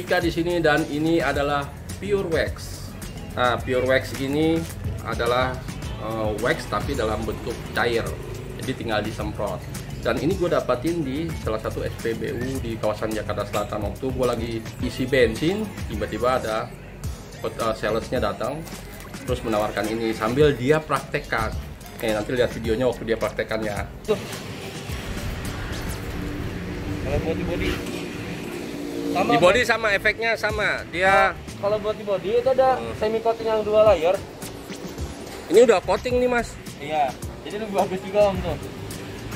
Dika di sini dan ini adalah Pure Wax. Nah, Pure Wax ini adalah wax tapi dalam bentuk cair. Jadi tinggal disemprot. Dan ini gue dapatin di salah satu SPBU di kawasan Jakarta Selatan. Waktu gue lagi isi bensin, tiba-tiba ada salesnya datang terus menawarkan ini sambil dia praktekkan. Nanti lihat videonya waktu dia praktekannya. Tuh. Kalau buat di body sama, di body sama, efeknya sama. Dia kalau buat di body itu ada semi coating yang 2 layer. Ini udah coating nih, Mas. Iya, jadi lebih bagus juga Om tuh.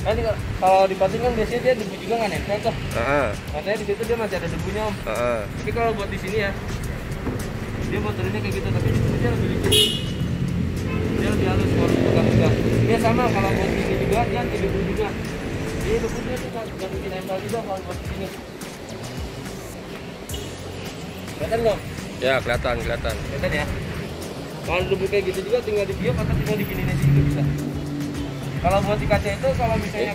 Nanti kalau di coating kan biasanya dia debu juga nggak nempel tuh. Makanya di situ dia masih ada debunya Om. Tapi kalau buat di sini ya, dia motornya kayak gitu, tapi dia lebih licin. Dia lebih halus kalau pegang-pegang. Dia sama kalau buat di sini juga dia anti debu juga. Dia debunya tuh nggak bikin nempel juga kalau buat di sini. Kelihatan nggak? Ya, kelihatan. Kelihatan ya. Kalau debu kayak gitu juga tinggal dibiop atau tinggal diginiin aja juga bisa. Kalau buat di kaca itu kalau misalnya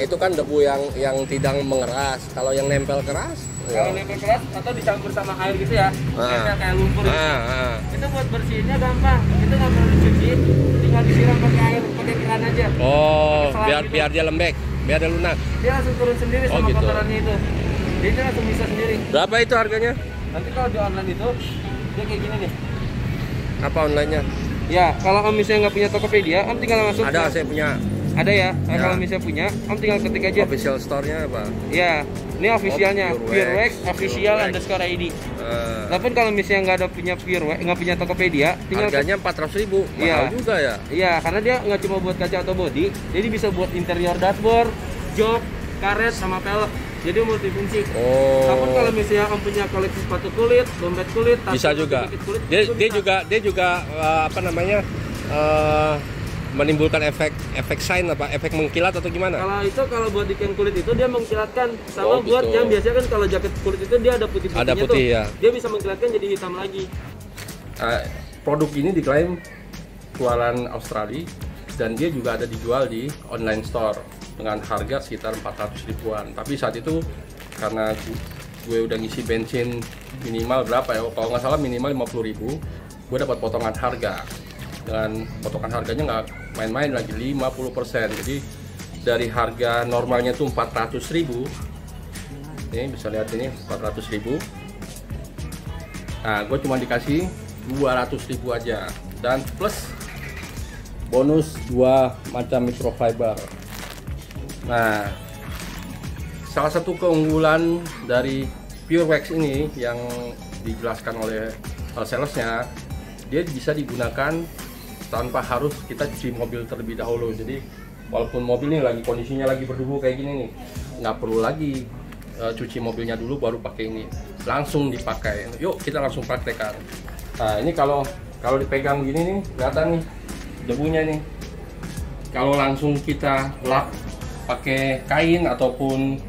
itu kan debu yang tidak mengeras. Kalau yang nempel keras, kalau nempel keras atau dicampur sama air gitu ya, kayak lumpur gitu. Itu buat bersihinnya gampang. Itu nggak perlu dicuci, tinggal disiram pakai air, pakai keran aja. Oh, biar dia lembek, biar dia lunak. Dia langsung turun sendiri sama gitu. kotorannya itu. Dia langsung bisa sendiri. Berapa itu harganya? Nanti kalau di online itu dia kayak gini nih. Apa online-nya? Ya, kalau Om misalnya nggak punya Tokopedia, Om tinggal masuk. Ada, saya punya. Ada ya. Kalau misalnya punya, Om tinggal ketik aja. Official store-nya apa? Ya, ini officialnya Pure Wax official _ID. Tapi kalau misalnya nggak ada punya Pure Wax, nggak punya Tokopedia, tinggal harganya 400.000. Mahal juga ya? Iya, karena dia nggak cuma buat kaca atau body, jadi bisa buat interior dashboard, jok, karet, sama pelek. Jadi multifungsi. Namun kalau misalnya Om punya koleksi sepatu kulit, dompet kulit, bisa juga. Kulit, dia juga apa namanya? Menimbulkan efek shine apa? Efek mengkilat atau gimana? Kalau buat ikan kulit itu dia mengkilatkan sama buat gitu. Yang biasanya kan kalau jaket kulit itu dia ada putih-putihnya. Ada putih tuh. Ya. Dia bisa mengkilatkan jadi hitam lagi. Produk ini diklaim keluaran Australia dan dia juga ada dijual di online store dengan harga sekitar 400 ribuan. Tapi saat itu karena gue udah ngisi bensin minimal berapa ya? Kalau nggak salah minimal 50.000, gue dapat potongan harga. Dengan potongan harganya nggak main-main lagi, 50%. Jadi dari harga normalnya tuh 400.000. Ini bisa lihat ini 400.000. Nah, gue cuma dikasih 200.000 aja dan plus bonus 2 macam microfiber. Nah, salah satu keunggulan dari Pure Wax ini yang dijelaskan oleh salesnya, dia bisa digunakan tanpa harus kita cuci mobil terlebih dahulu. Jadi walaupun mobil ini lagi kondisinya lagi berdebu kayak gini nih, nggak perlu lagi cuci mobilnya dulu baru pakai ini, langsung dipakai. Yuk kita langsung praktekkan. Nah, ini kalau dipegang gini nih, kelihatan nih debunya nih. Kalau langsung kita lap pakai kain ataupun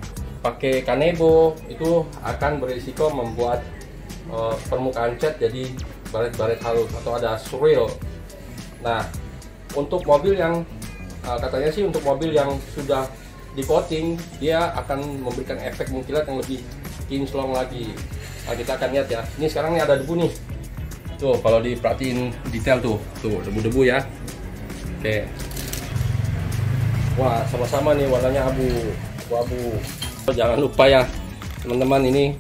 pakai kanebo, itu akan berisiko membuat permukaan cat jadi baret-baret halus atau ada swirl. Nah, untuk mobil yang katanya sih untuk mobil yang sudah di coating, dia akan memberikan efek mengkilat yang lebih kinclong lagi. Nah, kita akan lihat ya. Ini sekarang nih ada debu nih. Tuh, kalau diperhatiin detail tuh debu-debu ya. Oke. Wah, sama-sama nih warnanya abu-abu. Jangan lupa ya, teman-teman, ini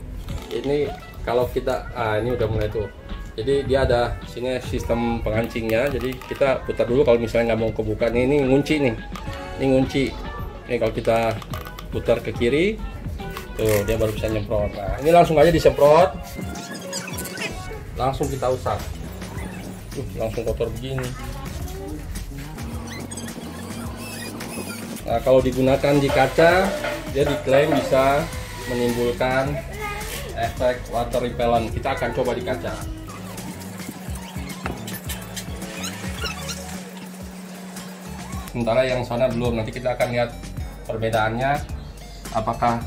kalau kita ini udah mulai tuh. Jadi dia ada sini sistem pengancingnya. Jadi kita putar dulu kalau misalnya nggak mau kebuka. Ini ngunci nih. Ini ngunci. Ini kalau kita putar ke kiri, tuh dia baru bisa nyemprot. Nah, ini langsung aja disemprot. Langsung kita usap. Langsung kotor begini. Nah, kalau digunakan di kaca, dia diklaim bisa menimbulkan efek water repellent. Kita akan coba di kaca. Sementara yang sana belum. Nanti kita akan lihat perbedaannya. Apakah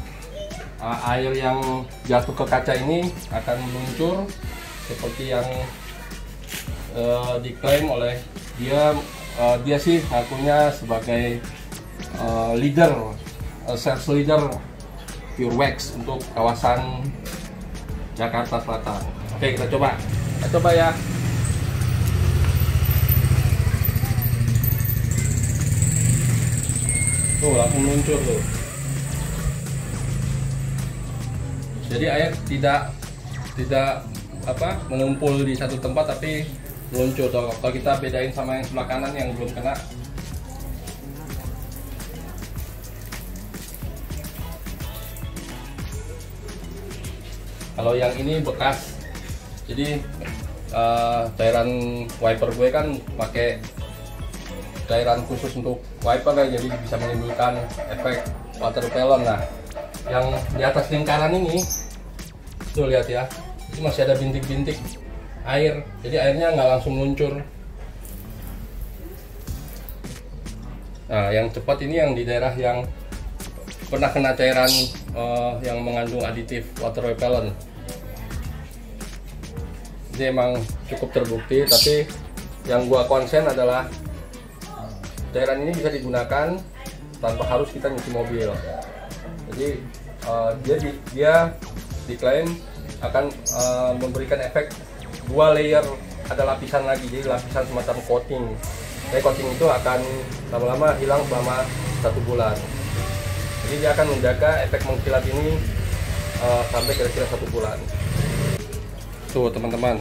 air yang jatuh ke kaca ini akan meluncur seperti yang diklaim oleh dia. Dia sih ngakunya sebagai sales leader Pure Wax untuk kawasan Jakarta Selatan. Oke, kita coba ya. Tuh, langsung meluncur tuh. Jadi air tidak mengumpul di satu tempat, tapi meluncur. Kalau kita bedain sama yang sebelah kanan yang belum kena. Kalau yang ini bekas, jadi cairan wiper gue kan pakai cairan khusus untuk wiper ya, jadi bisa menimbulkan efek water repellent. Nah, yang di atas lingkaran ini tuh lihat ya, itu masih ada bintik-bintik air, jadi airnya nggak langsung meluncur. Nah, yang cepat ini yang di daerah yang pernah kena cairan yang mengandung aditif water repellent. Jadi emang cukup terbukti, tapi yang gua konsen adalah cairan ini bisa digunakan tanpa harus kita nyuci mobil. Jadi dia diklaim akan memberikan efek 2 layer, ada lapisan lagi, jadi lapisan semacam coating. Jadi coating itu akan lama-lama hilang selama 1 bulan. Jadi dia akan menjaga efek mengkilat ini sampai kira-kira 1 bulan. Tuh teman-teman,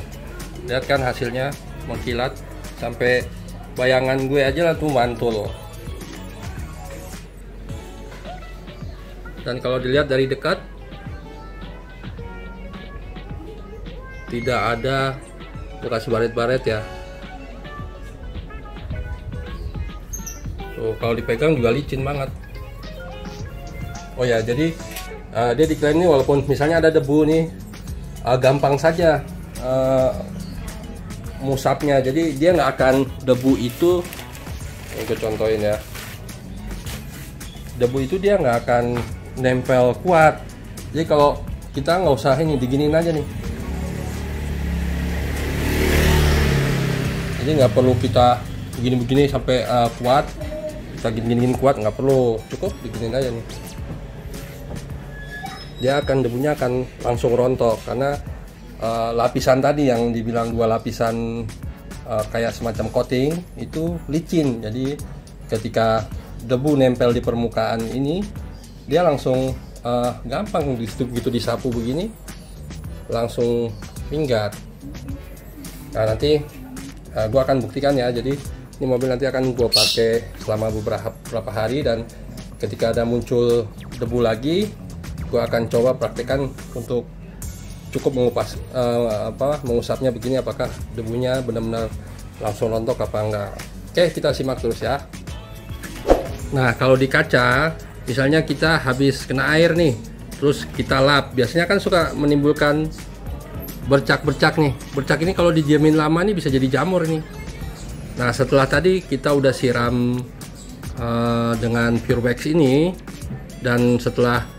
lihat kan hasilnya mengkilat sampai bayangan gue aja lah tuh mantul. Dan kalau dilihat dari dekat, tidak ada bekas baret-baret ya. Tuh kalau dipegang juga licin banget. Oh ya, jadi dia diklaim nih walaupun misalnya ada debu nih, gampang saja musapnya. Jadi dia nggak akan, debu itu, ini gue contohin ya, debu itu dia nggak akan nempel kuat. Jadi kalau kita nggak usah ini, diginiin aja nih. Jadi nggak perlu kita begini-begini sampai kuat, kita gini-gini kuat, nggak perlu, cukup diginiin aja nih. Dia akan, debunya akan langsung rontok karena lapisan tadi yang dibilang 2 lapisan kayak semacam coating itu licin. Jadi ketika debu nempel di permukaan ini, dia langsung gampang gitu disapu begini, langsung minggat. Nah nanti gue akan buktikan ya. Jadi ini mobil nanti akan gue pakai selama beberapa hari, dan ketika ada muncul debu lagi, gue akan coba praktekkan untuk cukup mengusapnya begini, apakah debunya benar-benar langsung rontok apa enggak. Oke, kita simak terus ya. Nah, kalau di kaca misalnya kita habis kena air nih, terus kita lap, biasanya kan suka menimbulkan bercak-bercak nih. Bercak ini kalau didiamin lama nih bisa jadi jamur nih. Nah, setelah tadi kita udah siram dengan Purewax ini, dan setelah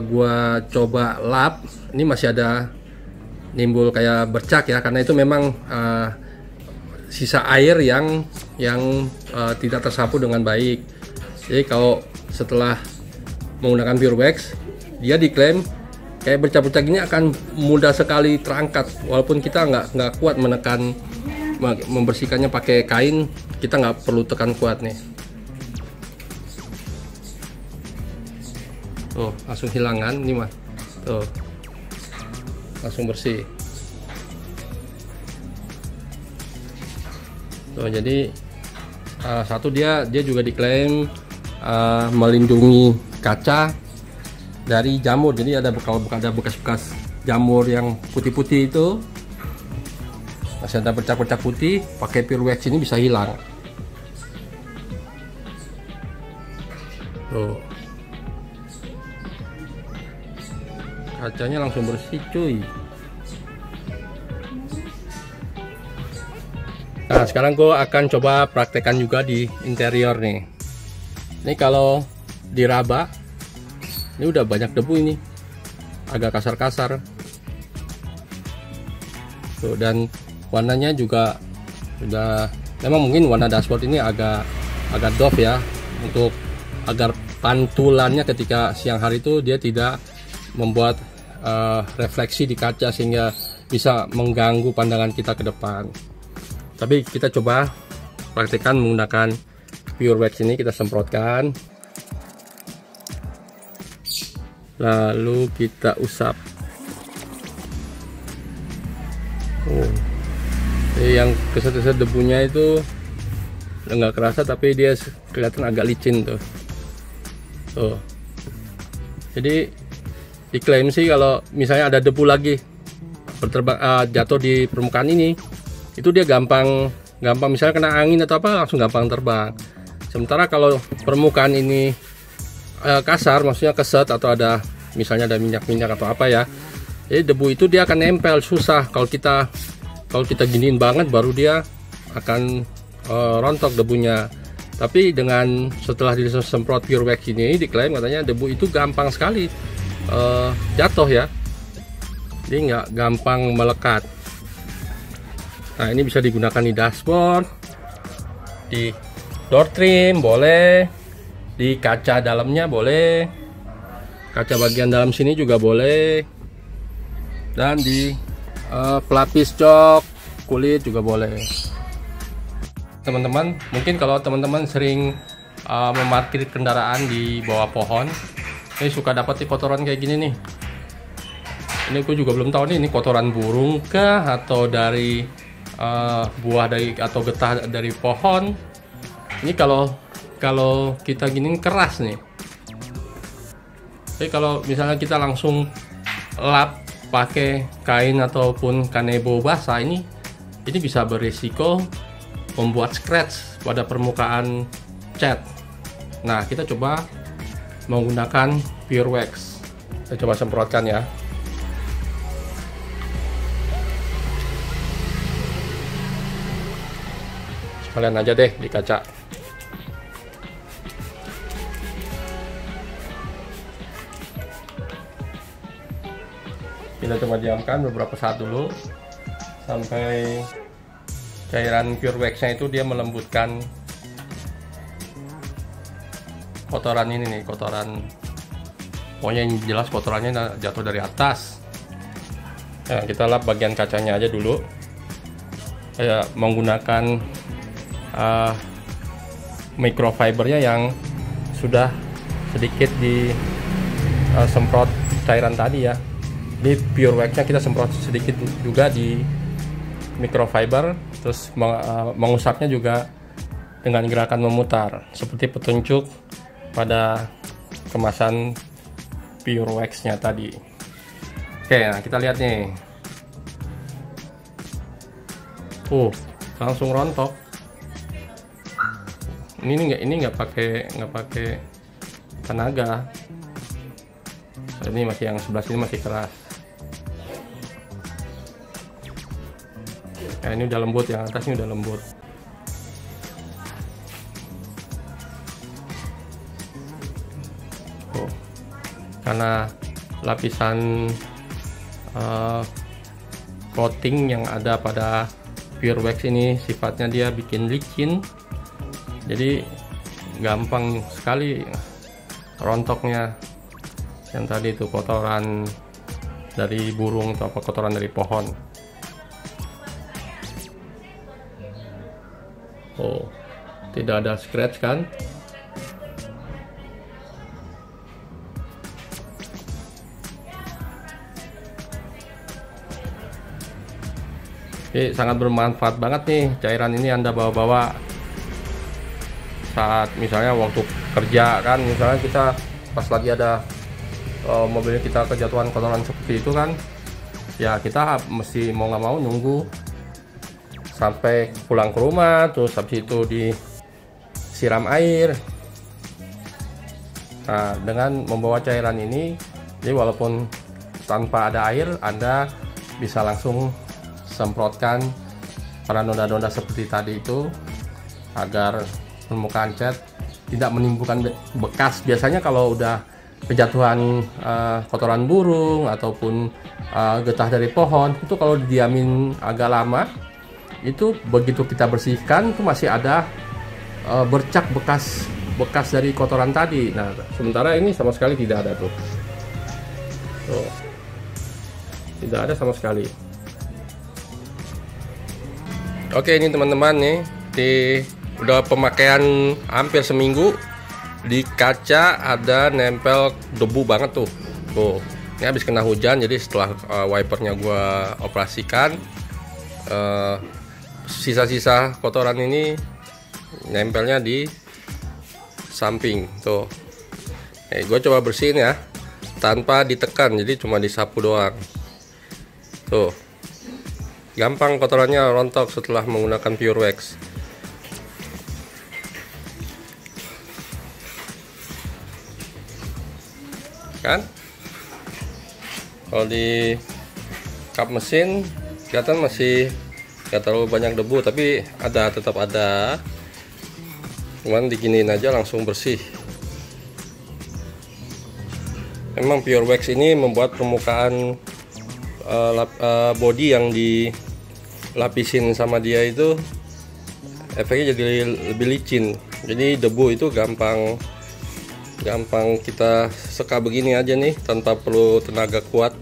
gua coba lap, ini masih ada nimbul kayak bercak ya, karena itu memang sisa air yang tidak tersapu dengan baik. Jadi kalau setelah menggunakan Purewax, dia diklaim kayak bercak-bercak ini akan mudah sekali terangkat, walaupun kita nggak kuat menekan, membersihkannya pakai kain, kita nggak perlu tekan kuat nih. Tuh, langsung hilangan nih mas. Tuh, langsung bersih. Tuh, jadi satu dia juga diklaim melindungi kaca dari jamur. Jadi kalau ada bekas-bekas jamur yang putih-putih itu, masih ada bercak-bercak putih, pakai Purewax ini bisa hilang. Tuh, kacanya langsung bersih cuy. Nah sekarang gue akan coba praktekkan juga di interior nih. Ini kalau diraba, ini udah banyak debu, ini agak kasar-kasar tuh, dan warnanya juga sudah, memang mungkin warna dashboard ini agak doff ya, untuk agar pantulannya ketika siang hari itu dia tidak membuat refleksi di kaca sehingga bisa mengganggu pandangan kita ke depan. Tapi kita coba praktekkan menggunakan Pure Wax ini. Kita semprotkan, lalu kita usap. Yang keset-keset debunya itu nggak kerasa, tapi dia kelihatan agak licin tuh. Jadi diklaim sih kalau misalnya ada debu lagi jatuh di permukaan ini, itu dia gampang misalnya kena angin atau apa langsung gampang terbang. Sementara kalau permukaan ini kasar, maksudnya keset atau ada misalnya ada minyak-minyak atau apa ya, jadi debu itu dia akan nempel, susah. Kalau kita giniin banget baru dia akan rontok debunya. Tapi dengan setelah disemprot Pure Wax ini, diklaim katanya debu itu gampang sekali jatuh ya, jadi nggak gampang melekat. Nah, ini bisa digunakan di dashboard, di door trim boleh, di kaca dalamnya boleh, kaca bagian dalam sini juga boleh, dan di pelapis jok kulit juga boleh. Teman-teman, mungkin kalau teman-teman sering memarkir kendaraan di bawah pohon, ini suka dapat di kotoran kayak gini nih. Ini aku juga belum tahu nih, ini kotoran burung kah atau dari buah atau getah dari pohon. Ini kalau kita gini keras nih. Jadi kalau misalnya kita langsung lap pakai kain ataupun kanebo basah, ini bisa berisiko membuat scratch pada permukaan cat. Nah, kita coba menggunakan Pure Wax. Saya coba semprotkan ya. Sekalian aja deh di kaca. Kita coba diamkan beberapa saat dulu sampai cairan Pure Wax-nya itu dia melembutkan kotoran ini nih, kotoran, pokoknya yang jelas kotorannya jatuh dari atas. Nah, kita lap bagian kacanya aja dulu. Saya menggunakan microfibernya yang sudah sedikit semprot cairan tadi ya. Di Pure Wax-nya kita semprot sedikit juga di microfiber, terus mengusapnya juga dengan gerakan memutar seperti petunjuk pada kemasan Pure Wax-nya tadi. Oke, nah kita lihat nih. Langsung rontok. Ini nggak pakai tenaga. Ini masih yang sebelah sini masih keras. Nah, ini udah lembut, yang atasnya udah lembut. Karena lapisan coating yang ada pada Pure Wax ini sifatnya dia bikin licin, jadi gampang sekali rontoknya. Yang tadi itu kotoran dari burung atau kotoran dari pohon. Tidak ada scratch kan? Jadi sangat bermanfaat banget nih cairan ini Anda bawa-bawa saat misalnya waktu kerja kan, misalnya kita pas lagi ada mobil kita kejatuhan kotoran seperti itu kan, ya kita mesti mau nggak mau nunggu sampai pulang ke rumah, terus habis itu disiram air. Nah, dengan membawa cairan ini, jadi walaupun tanpa ada air, Anda bisa langsung semprotkan pada noda-noda seperti tadi itu agar permukaan cat tidak menimbulkan bekas. Biasanya kalau udah kejatuhan kotoran burung ataupun getah dari pohon, itu kalau didiamin agak lama, itu begitu kita bersihkan itu masih ada bercak bekas dari kotoran tadi. Nah, sementara ini sama sekali tidak ada tuh. tidak ada sama sekali. Oke, ini teman-teman nih, udah pemakaian hampir seminggu, di kaca ada nempel debu banget tuh. Tuh, ini habis kena hujan, jadi setelah wipernya gua operasikan, sisa-sisa kotoran ini nempelnya di samping tuh. Gue coba bersihin ya, tanpa ditekan, jadi cuma disapu doang. Tuh, gampang kotorannya rontok setelah menggunakan Pure Wax. Kan? Kalau di kap mesin kelihatan masih gak terlalu banyak debu, tapi tetap ada. Cuman diginiin aja langsung bersih. Memang Pure Wax ini membuat permukaan body yang dilapisin sama dia itu efeknya jadi lebih licin. Jadi debu itu gampang kita seka begini aja nih, tanpa perlu tenaga kuat.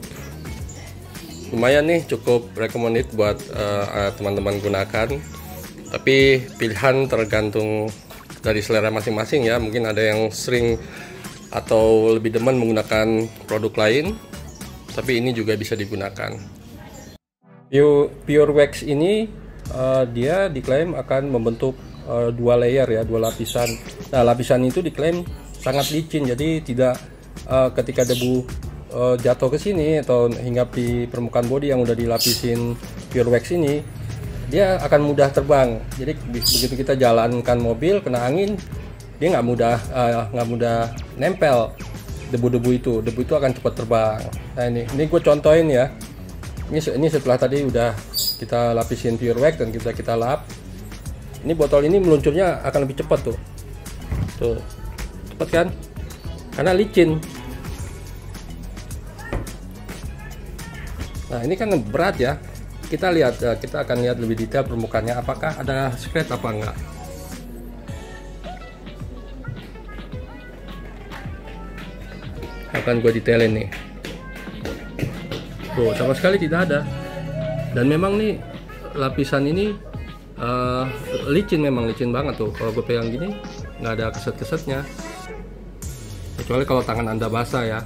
Lumayan nih, cukup recommended buat teman-teman gunakan. Tapi pilihan tergantung dari selera masing-masing ya. Mungkin ada yang sering atau lebih demen menggunakan produk lain, tapi ini juga bisa digunakan. Pure Wax ini dia diklaim akan membentuk 2 layer ya, 2 lapisan. Nah, lapisan itu diklaim sangat licin, jadi tidak ketika debu jatuh ke sini atau hinggap di permukaan bodi yang udah dilapisin Pure Wax ini, dia akan mudah terbang. Jadi begitu kita jalankan mobil kena angin, dia nggak mudah nempel debu itu akan cepat terbang. Nah, ini gue contohin ya. Ini setelah tadi udah kita lapisin Pure Wax dan kita lap, ini botol ini meluncurnya akan lebih cepat tuh cepat kan, karena licin. Nah, ini kan berat ya, kita akan lihat lebih detail permukaannya, apakah ada scratch apa enggak. Akan gue detailin nih. Tuh, sama sekali tidak ada. Dan memang nih lapisan ini licin, memang licin banget tuh. Kalau gue pegang gini nggak ada keset-kesetnya, kecuali kalau tangan Anda basah ya.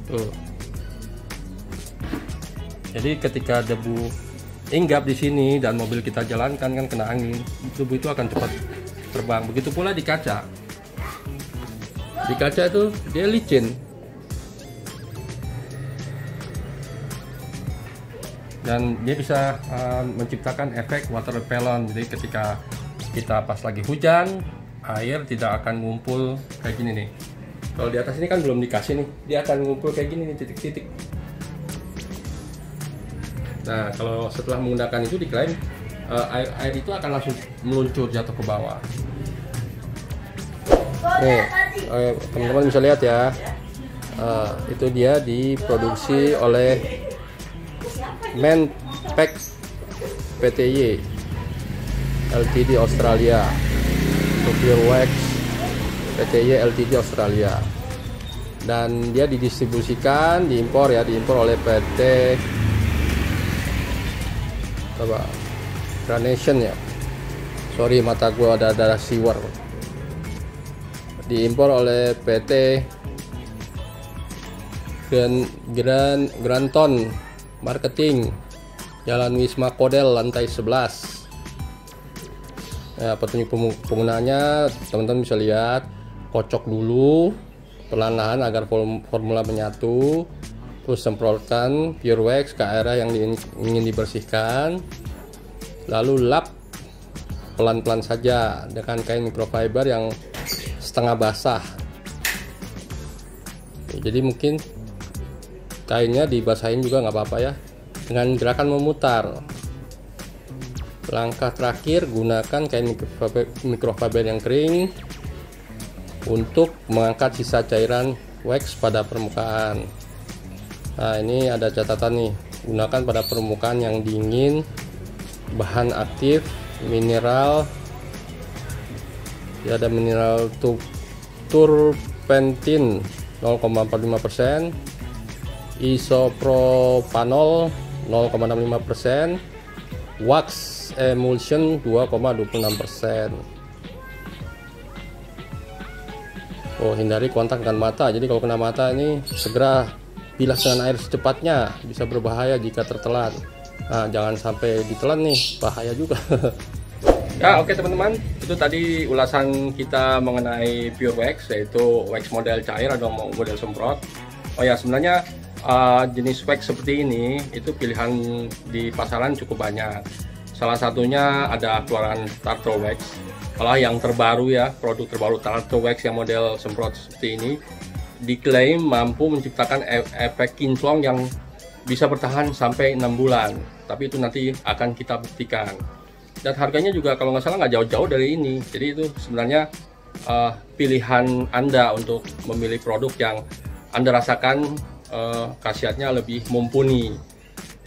Tuh. Jadi ketika debu hinggap di sini dan mobil kita jalankan kan kena angin, debu itu akan cepat terbang. Begitu pula di kaca. Di kaca itu dia licin dan dia bisa menciptakan efek water repellent. Jadi ketika kita pas lagi hujan, air tidak akan ngumpul kayak gini nih. Kalau di atas ini kan belum dikasih nih, dia akan ngumpul kayak gini nih, titik-titik. Nah, kalau setelah menggunakan itu diklaim air itu akan langsung meluncur jatuh ke bawah. Nih, teman-teman bisa lihat ya, itu dia diproduksi oleh Manpack Pty Ltd Australia, Pure Wax Pty Ltd Australia, dan dia didistribusikan, diimpor oleh PT Granation ya. Sorry, mata gue ada siwer. Diimpor oleh PT Granton Marketing, Jalan Wisma Kodel, lantai 11. Ya, petunjuk penggunaannya teman-teman bisa lihat. Kocok dulu perlahan-lahan agar formula menyatu, terus semprotkan Pure Wax ke area yang ingin dibersihkan, lalu lap pelan-pelan saja dengan kain microfiber yang setengah basah. Jadi mungkin kainnya dibasahin juga nggak apa-apa ya, dengan gerakan memutar. Langkah terakhir, gunakan kain microfiber yang kering untuk mengangkat sisa cairan wax pada permukaan. Nah, ini ada catatan nih, gunakan pada permukaan yang dingin, bahan aktif, mineral, ya ada mineral turpentin 0,45%, isopropanol 0,65%, wax emulsion 2,26%. Oh, hindari kontak dengan mata. Jadi kalau kena mata ini segera bilas dengan air secepatnya, bisa berbahaya jika tertelan. Nah, jangan sampai ditelan nih, bahaya juga. Ya, oke teman-teman, itu tadi ulasan kita mengenai pure wax, yaitu wax model cair atau model semprot. Oh ya, sebenarnya jenis wax seperti ini itu pilihan di pasaran cukup banyak. Salah satunya ada keluaran Tartro Wax. Kalau yang terbaru ya, produk terbaru Tartro Wax yang model semprot seperti ini diklaim mampu menciptakan efek kinclong yang bisa bertahan sampai 6 bulan. Tapi itu nanti akan kita buktikan. Dan harganya juga kalau nggak salah nggak jauh-jauh dari ini. Jadi itu sebenarnya pilihan Anda untuk memilih produk yang Anda rasakan khasiatnya lebih mumpuni.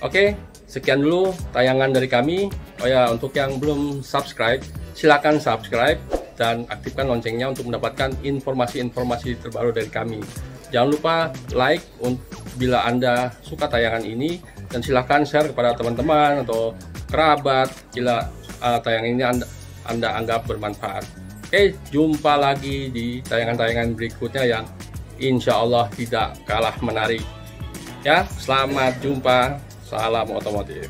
Oke, sekian dulu tayangan dari kami. Oh ya, untuk yang belum subscribe, silakan subscribe dan aktifkan loncengnya untuk mendapatkan informasi-informasi terbaru dari kami. Jangan lupa like bila Anda suka tayangan ini, dan silakan share kepada teman-teman atau kerabat bila tayangan ini Anda anggap bermanfaat. Oke, jumpa lagi di tayangan-tayangan berikutnya yang insya Allah tidak kalah menarik. Ya, selamat jumpa. Salam otomotif.